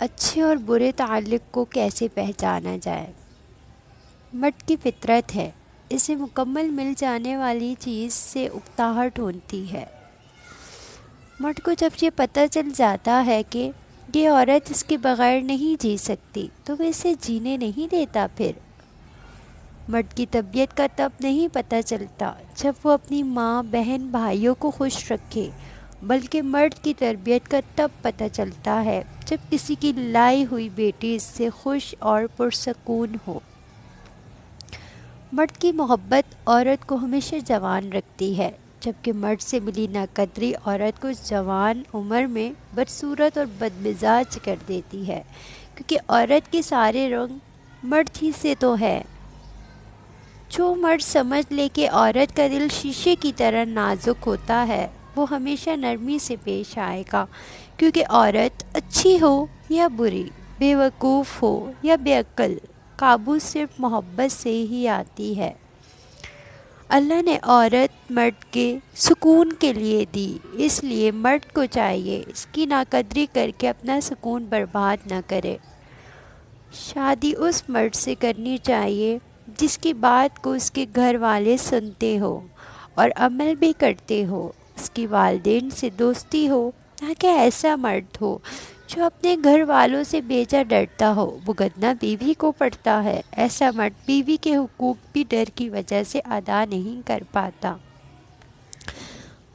اچھے اور برے تعلق کو کیسے پہچانا جائے؟ مرد کی فطرت ہے، اسے مکمل مل جانے والی چیز سے اکتاہٹ ہوتی ہے۔ مرد کو جب یہ پتہ چل جاتا ہے کہ یہ عورت اس کے بغیر نہیں جی سکتی تو وہ اسے جینے نہیں دیتا۔ پھر مرد کی طبیعت کا تب نہیں پتہ چلتا جب وہ اپنی ماں، بہن، بھائیوں کو خوش رکھے، بلکہ مرد کی تربیت کا تب پتہ چلتا ہے جب کسی کی لائی ہوئی بیٹی اس سے خوش اور پرسکون ہو۔ مرد کی محبت عورت کو ہمیشہ جوان رکھتی ہے، جبکہ مرد سے ملی ناقدری عورت کو جوان عمر میں بدصورت اور بدمزاج کر دیتی ہے، کیونکہ عورت کے سارے رنگ مرد ہی سے تو ہے۔ جو مرد سمجھ لے کہ عورت کا دل شیشے کی طرح نازک ہوتا ہے، وہ ہمیشہ نرمی سے پیش آئے گا، کیونکہ عورت اچھی ہو یا بری، بے وقوف ہو یا بے عقل، قابو صرف محبت سے ہی آتی ہے۔ اللہ نے عورت مرد کے سکون کے لیے دی، اس لیے مرد کو چاہیے اس کی ناقدری کر کے اپنا سکون برباد نہ کرے۔ شادی اس مرد سے کرنی چاہیے جس کی بات کو اس کے گھر والے سنتے ہو اور عمل بھی کرتے ہو، اس کی والدین سے دوستی ہو، تاکہ ایسا مرد ہو جو اپنے گھر والوں سے بیجا ڈرتا ہو، وہ گدنہ بیوی کو پڑتا ہے۔ ایسا مرد بیوی کے حقوق بھی ڈر کی وجہ سے ادا نہیں کر پاتا۔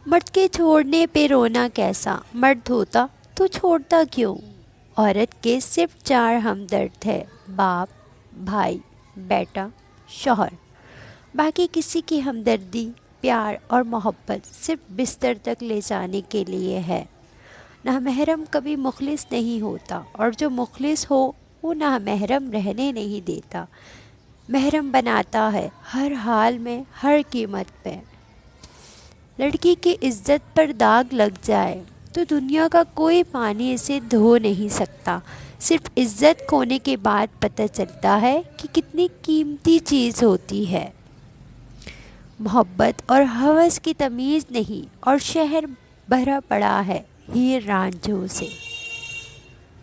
مرد کے چھوڑنے پہ رونا کیسا؟ مرد ہوتا تو چھوڑتا کیوں؟ عورت کے صرف 4 ہمدرد ہے: باپ، بھائی، بیٹا، شوہر۔ باقی کسی کی ہمدردی، پیار اور محبت صرف بستر تک لے جانے کے لیے ہے۔ نامحرم کبھی مخلص نہیں ہوتا، اور جو مخلص ہو وہ نامحرم رہنے نہیں دیتا، محرم بناتا ہے، ہر حال میں، ہر قیمت پہ۔ لڑکی کی عزت پر داغ لگ جائے تو دنیا کا کوئی پانی اسے دھو نہیں سکتا۔ صرف عزت کھونے کے بعد پتہ چلتا ہے کہ کتنی قیمتی چیز ہوتی ہے۔ محبت اور ہوس کی تمیز نہیں، اور شہر بھرا پڑا ہے ہیر رانجھوں سے۔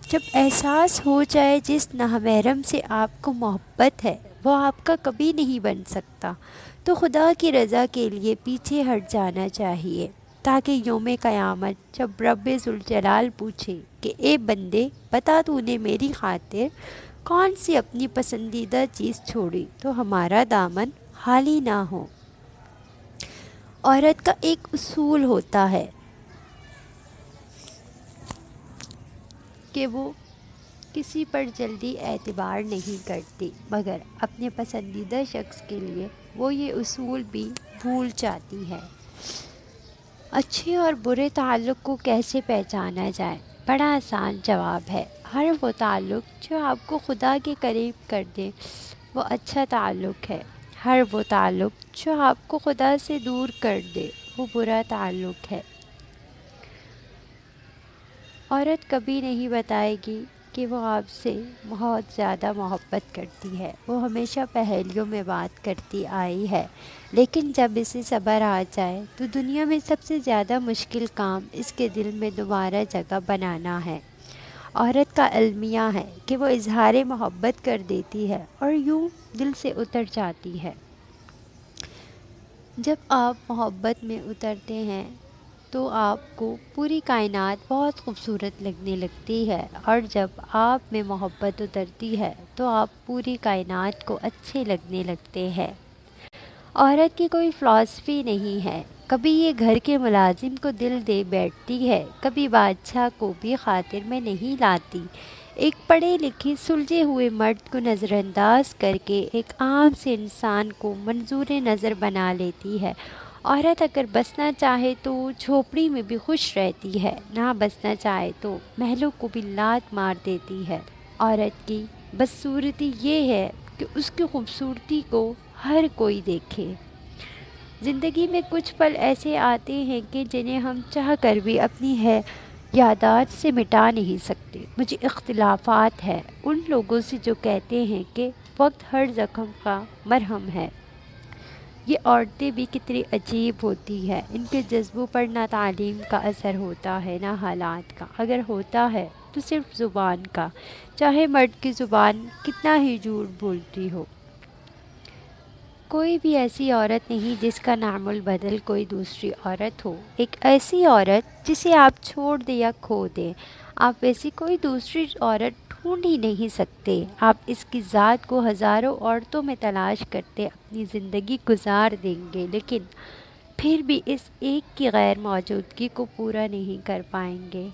جب احساس ہو جائے جس نامحرم سے آپ کو محبت ہے وہ آپ کا کبھی نہیں بن سکتا، تو خدا کی رضا کے لیے پیچھے ہٹ جانا چاہیے، تاکہ یوم قیامت جب رب ذوالجلال پوچھے کہ اے بندے بتا تو نے میری خاطر کون سی اپنی پسندیدہ چیز چھوڑی، تو ہمارا دامن خالی نہ ہو۔ عورت کا ایک اصول ہوتا ہے کہ وہ کسی پر جلدی اعتبار نہیں کرتی، مگر اپنے پسندیدہ شخص کے لیے وہ یہ اصول بھی بھول جاتی ہے۔ اچھے اور برے تعلق کو کیسے پہچانا جائے؟ بڑا آسان جواب ہے، ہر وہ تعلق جو آپ کو خدا کے قریب کر دے وہ اچھا تعلق ہے، ہر وہ تعلق جو آپ کو خدا سے دور کر دے وہ برا تعلق ہے۔ عورت کبھی نہیں بتائے گی کہ وہ آپ سے بہت زیادہ محبت کرتی ہے، وہ ہمیشہ پہیلیوں میں بات کرتی آئی ہے، لیکن جب اسے صبر آ جائے تو دنیا میں سب سے زیادہ مشکل کام اس کے دل میں دوبارہ جگہ بنانا ہے۔ عورت کا المیہ ہے کہ وہ اظہار محبت کر دیتی ہے اور یوں دل سے اتر جاتی ہے۔ جب آپ محبت میں اترتے ہیں تو آپ کو پوری کائنات بہت خوبصورت لگنے لگتی ہے، اور جب آپ میں محبت اترتی ہے تو آپ پوری کائنات کو اچھے لگنے لگتے ہیں۔ عورت کی کوئی فلسفی نہیں ہے، کبھی یہ گھر کے ملازم کو دل دے بیٹھتی ہے، کبھی بادشاہ کو بھی خاطر میں نہیں لاتی، ایک پڑھے لکھے سلجھے ہوئے مرد کو نظر انداز کر کے ایک عام سے انسان کو منظور نظر بنا لیتی ہے۔ عورت اگر بسنا چاہے تو جھوپڑی میں بھی خوش رہتی ہے، نہ بسنا چاہے تو محلوں کو بھی لات مار دیتی ہے۔ عورت کی بدصورتی یہ ہے کہ اس کی خوبصورتی کو ہر کوئی دیکھے۔ زندگی میں کچھ پل ایسے آتے ہیں کہ جنہیں ہم چاہ کر بھی اپنی یادداشت سے مٹا نہیں سکتے۔ مجھے اختلافات ہے ان لوگوں سے جو کہتے ہیں کہ وقت ہر زخم کا مرہم ہے۔ یہ عورتیں بھی کتنی عجیب ہوتی ہے، ان کے جذبوں پر نہ تعلیم کا اثر ہوتا ہے نہ حالات کا، اگر ہوتا ہے تو صرف زبان کا، چاہے مرد کی زبان کتنا ہی جھوٹ بولتی ہو۔ کوئی بھی ایسی عورت نہیں جس کا نام البدل کوئی دوسری عورت ہو، ایک ایسی عورت جسے آپ چھوڑ دیں یا کھو دیں، آپ ویسی کوئی دوسری عورت ڈھونڈ ہی نہیں سکتے۔ آپ اس کی ذات کو ہزاروں عورتوں میں تلاش کرتے اپنی زندگی گزار دیں گے، لیکن پھر بھی اس ایک کی غیر موجودگی کو پورا نہیں کر پائیں گے۔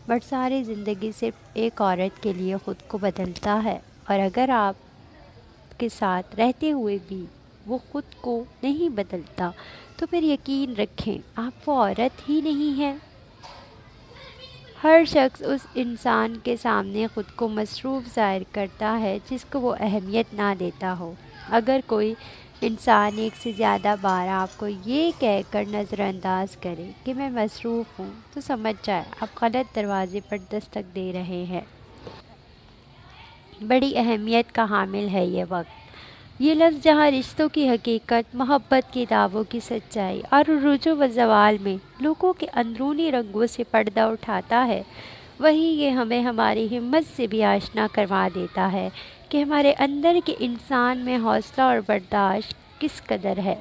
بٹ ساری زندگی صرف ایک عورت کے لیے خود کو بدلتا ہے، اور اگر آپ کے ساتھ رہتے ہوئے بھی وہ خود کو نہیں بدلتا تو پھر یقین رکھیں آپ وہ عورت ہی نہیں ہیں۔ ہر شخص اس انسان کے سامنے خود کو مصروف ظاہر کرتا ہے جس کو وہ اہمیت نہ دیتا ہو۔ اگر کوئی انسان ایک سے زیادہ بار آپ کو یہ کہہ کر نظر انداز کرے کہ میں مصروف ہوں، تو سمجھ جائے آپ غلط دروازے پر دستک دے رہے ہیں۔ بڑی اہمیت کا حامل ہے یہ وقت، یہ لفظ جہاں رشتوں کی حقیقت، محبت کے دعووں کی سچائی اور رجوع و زوال میں لوگوں کے اندرونی رنگوں سے پردہ اٹھاتا ہے، وہیں یہ ہمیں ہماری ہمت سے بھی آشنا کروا دیتا ہے کہ ہمارے اندر کے انسان میں حوصلہ اور برداشت کس قدر ہے۔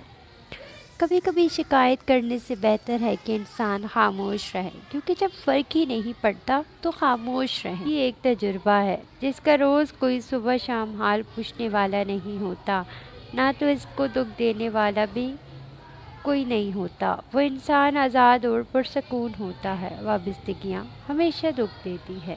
کبھی کبھی شکایت کرنے سے بہتر ہے کہ انسان خاموش رہے، کیونکہ جب فرق ہی نہیں پڑتا تو خاموش رہیں۔ یہ ایک تجربہ ہے جس کا روز کوئی صبح شام حال پوچھنے والا نہیں ہوتا، نہ تو اس کو دکھ دینے والا بھی کوئی نہیں ہوتا۔ وہ انسان آزاد اور پرسکون ہوتا ہے، وابستگیاں ہمیشہ دکھ دیتی ہے۔